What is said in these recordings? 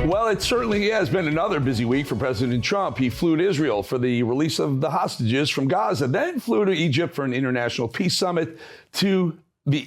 Well, it certainly has been another busy week for President Trump. He flew to Israel for the release of the hostages from Gaza, then flew to Egypt for an international peace summit to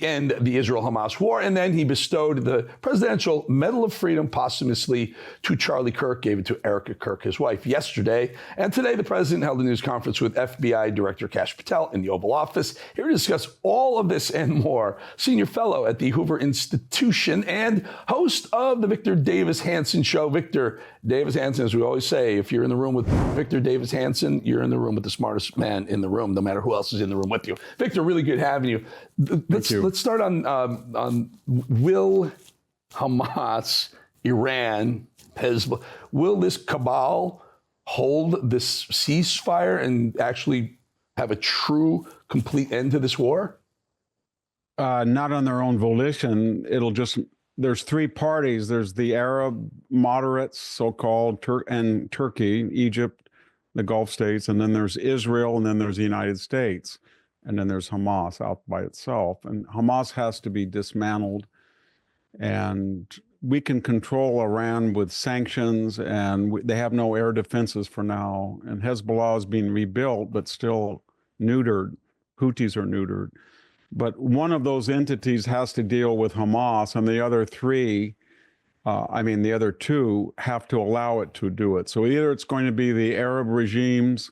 end the Israel-Hamas war, and then he bestowed the Presidential Medal of Freedom posthumously to Charlie Kirk, gave it to Erica Kirk, his wife, yesterday. And today, the president held a news conference with FBI Director Kash Patel in the Oval Office. Here to discuss all of this and more, senior fellow at the Hoover Institution and host of the Victor Davis Hanson Show. Victor Davis Hanson, as we always say, if you're in the room with Victor Davis Hanson, you're in the room with the smartest man in the room, no matter who else is in the room with you. Victor, really good having you. Let's start on will Hamas, Iran, Hezbollah, will this cabal hold this ceasefire and actually have a true, complete end to this war? Not on their own volition. There's three parties. There's the Arab moderates, so-called, and Turkey, Egypt, the Gulf states, and then there's Israel, and then there's the United States. And then there's Hamas out by itself. And Hamas has to be dismantled. And we can control Iran with sanctions, and they have no air defenses for now. And Hezbollah is being rebuilt, but still neutered. Houthis are neutered. But one of those entities has to deal with Hamas, and the other the other two have to allow it to do it. So either it's going to be the Arab regimes,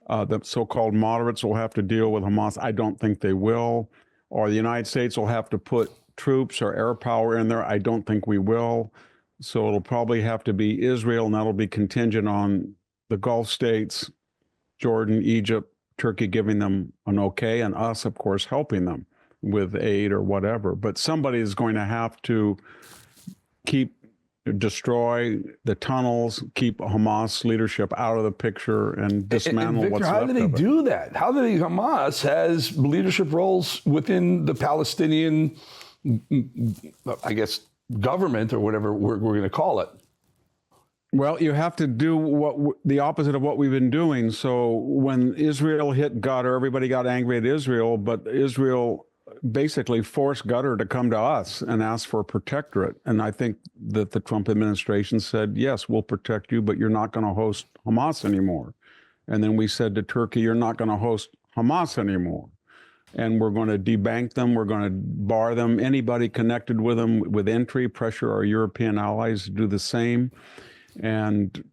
the so-called moderates will have to deal with Hamas. I don't think they will. Or the United States will have to put troops or air power in there. I don't think we will. So it'll probably have to be Israel, and that'll be contingent on the Gulf states, Jordan, Egypt, Turkey giving them an okay, and us, of course, helping them with aid or whatever. But somebody is going to have to destroy the tunnels, keep Hamas leadership out of the picture, and dismantle Victor, what's left of it. How do they do that? How do they? Hamas has leadership roles within the Palestinian, I guess, government or whatever we're going to call it. Well, you have to do the opposite of what we've been doing. So when Israel hit Qatar, everybody got angry at Israel, but Israel basically forced Qatar to come to us and ask for a protectorate. And I think that the Trump administration said, yes, we'll protect you, but you're not going to host Hamas anymore. And then we said to Turkey, you're not going to host Hamas anymore. And we're going to debank them. We're going to bar them. Anybody connected with them with entry, pressure our European allies to do the same, and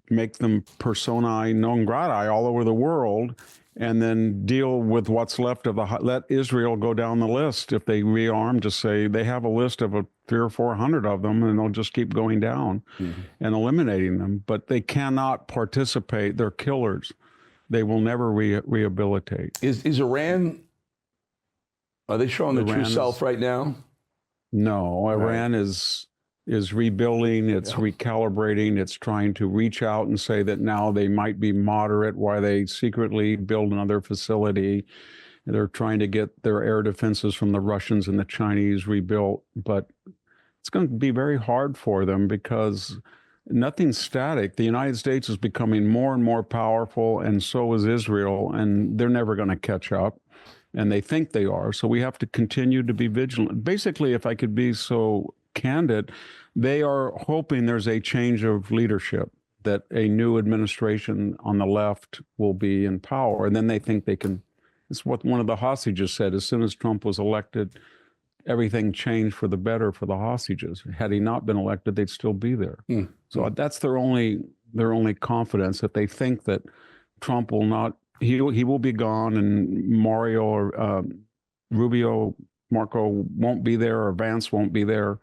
make them personae non grata all over the world. And then deal with what's left of let Israel go down the list. If they rearm, just say they have a list of 300 or 400 of them, and they'll just keep going down and eliminating them. But they cannot participate. They're killers. They will never rehabilitate. Is Iran, are they showing their true self right now? No, Iran is rebuilding, it's recalibrating, it's trying to reach out and say that now they might be moderate while they secretly build another facility. They're trying to get their air defenses from the Russians and the Chinese rebuilt, but it's going to be very hard for them because nothing's static. The United States is becoming more and more powerful, and so is Israel, and they're never going to catch up. And they think they are, so we have to continue to be vigilant. Basically, if I could be so candid, they are hoping there's a change of leadership, that a new administration on the left will be in power. And then they think they can, it's what one of the hostages said, as soon as Trump was elected, everything changed for the better for the hostages. Had he not been elected, they'd still be there. So that's their only confidence, that they think that Trump will not, he will be gone, and Mario or Marco won't be there, or Vance won't be there,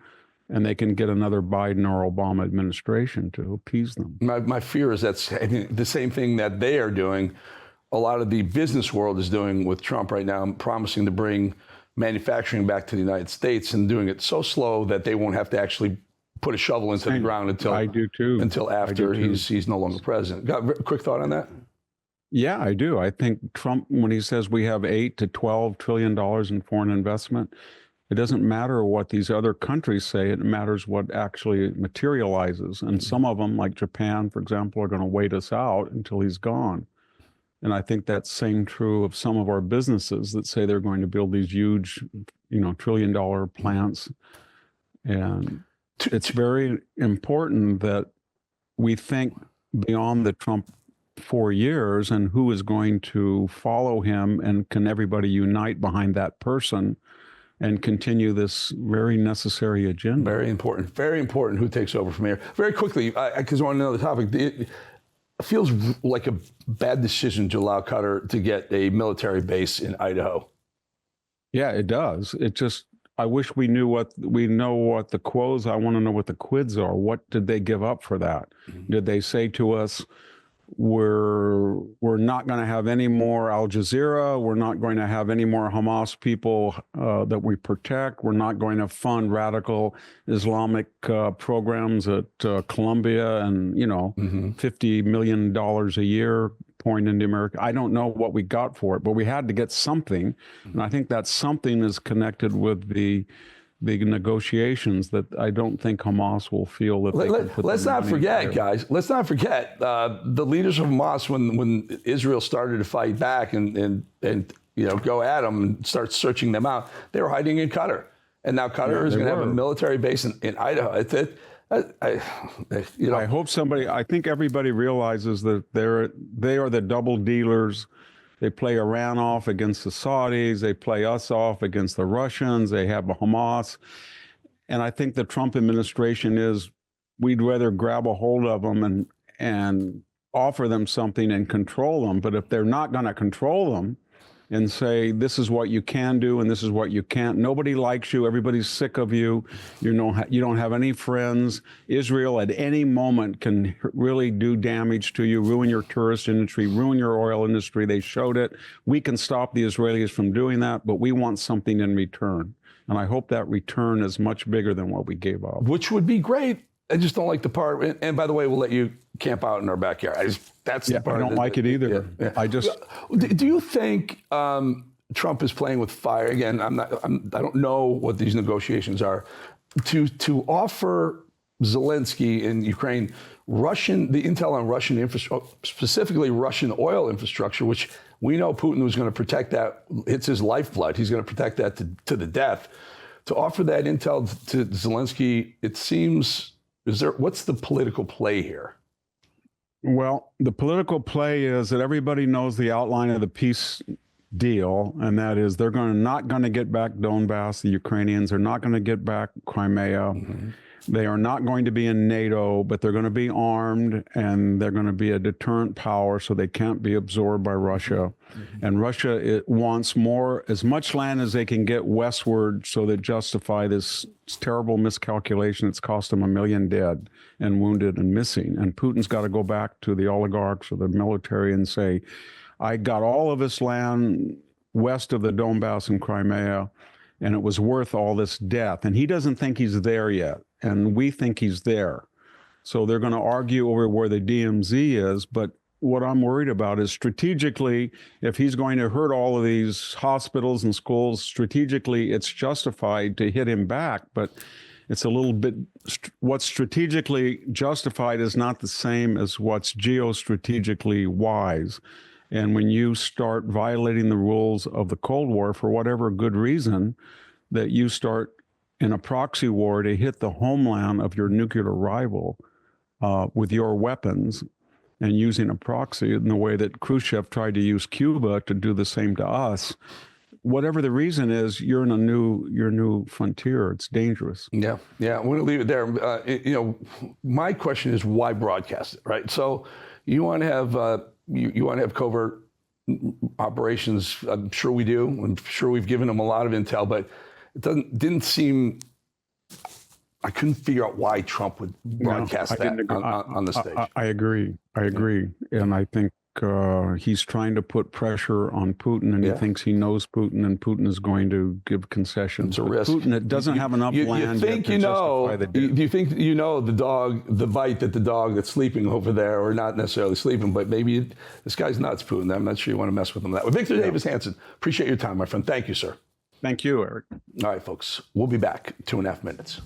and they can get another Biden or Obama administration to appease them. My fear is that's the same thing that they are doing. A lot of the business world is doing with Trump right now, promising to bring manufacturing back to the United States, and doing it so slow that they won't have to actually put a shovel into the ground until after he's no longer president. Got a quick thought on that? Yeah, I do. I think Trump, when he says we have $8 to $12 trillion in foreign investment, it doesn't matter what these other countries say. It matters what actually materializes. And some of them, like Japan, for example, are going to wait us out until he's gone. And I think that's same true of some of our businesses that say they're going to build these huge, $1 trillion plants. And it's very important that we think beyond the Trump 4 years and who is going to follow him, and can everybody unite behind that person and continue this very necessary agenda. Very important who takes over from here. Very quickly, because I want to know the topic. It feels like a bad decision to allow Qatar to get a military base in Idaho. Yeah, it does. It just, I wish we know what the quos. I want to know what the quids are. What did they give up for that? Mm-hmm. Did they say to us, we're not going to have any more Al Jazeera. We're not going to have any more Hamas people that we protect. We're not going to fund radical Islamic programs at Columbia and, mm-hmm. $50 million a year pouring into America. I don't know what we got for it, but we had to get something. Mm-hmm. And I think that something is connected with the negotiations that I don't think Hamas will feel that they can put. Let's not forget, guys. Let's not forget the leaders of Hamas when Israel started to fight back and go at them and start searching them out. They were hiding in Qatar, and now Qatar is going to have a military base in Idaho. I hope somebody. I think everybody realizes that they are the double dealers. They play Iran off against the Saudis. They play us off against the Russians. They have a Hamas. And I think the Trump administration we'd rather grab a hold of them and offer them something and control them. But if they're not going to control them and say, this is what you can do and this is what you can't. Nobody likes you. Everybody's sick of you. You don't have any friends. Israel at any moment can really do damage to you, ruin your tourist industry, ruin your oil industry. They showed it. We can stop the Israelis from doing that, but we want something in return. And I hope that return is much bigger than what we gave up. Which would be great. I just don't like the part. And by the way, we'll let you camp out in our backyard. That's the part. I don't like it either. Yeah. Do you think Trump is playing with fire again? I don't know what these negotiations are. To offer Zelensky in Ukraine the intel on Russian infrastructure, specifically Russian oil infrastructure, which we know Putin was going to protect. That it's his lifeblood. He's going to protect that to the death. To offer that intel to Zelensky, it seems. What's the political play here? Well, the political play is that everybody knows the outline of the peace deal, and that is they're not going to get back Donbass, the Ukrainians. They're not going to get back Crimea. Mm-hmm. They are not going to be in NATO, but they're going to be armed, and they're going to be a deterrent power, so they can't be absorbed by Russia. Mm-hmm. And Russia wants as much land as they can get westward, so that justify this terrible miscalculation. It's cost them 1 million dead and wounded and missing. And Putin's got to go back to the oligarchs or the military and say, I got all of this land west of the Donbass and Crimea, and it was worth all this death. And he doesn't think he's there yet. And we think he's there. So they're going to argue over where the DMZ is. But what I'm worried about is strategically, if he's going to hurt all of these hospitals and schools, strategically, it's justified to hit him back. But it's a little bit, what's strategically justified is not the same as what's geostrategically wise. And when you start violating the rules of the Cold War for whatever good reason, that you start in a proxy war to hit the homeland of your nuclear rival with your weapons and using a proxy in the way that Khrushchev tried to use Cuba to do the same to us, whatever the reason is, you're in your new frontier. It's dangerous. Yeah. I'm going to leave it there. My question is why broadcast it, right? So you want to have you want to have covert operations. I'm sure we do. I'm sure we've given them a lot of intel, but it didn't seem. I couldn't figure out why Trump would broadcast on the stage. I agree. And I think he's trying to put pressure on Putin, and he thinks he knows Putin, and Putin is going to give concessions. It's a risk. Putin doesn't have enough land. Do you think the bite that the dog that's sleeping over there, or not necessarily sleeping, but maybe this guy's nuts, Putin. I'm not sure you want to mess with him that way. Victor Davis Hanson, appreciate your time, my friend. Thank you, sir. Thank you, Eric. All right, folks, we'll be back 2.5 minutes.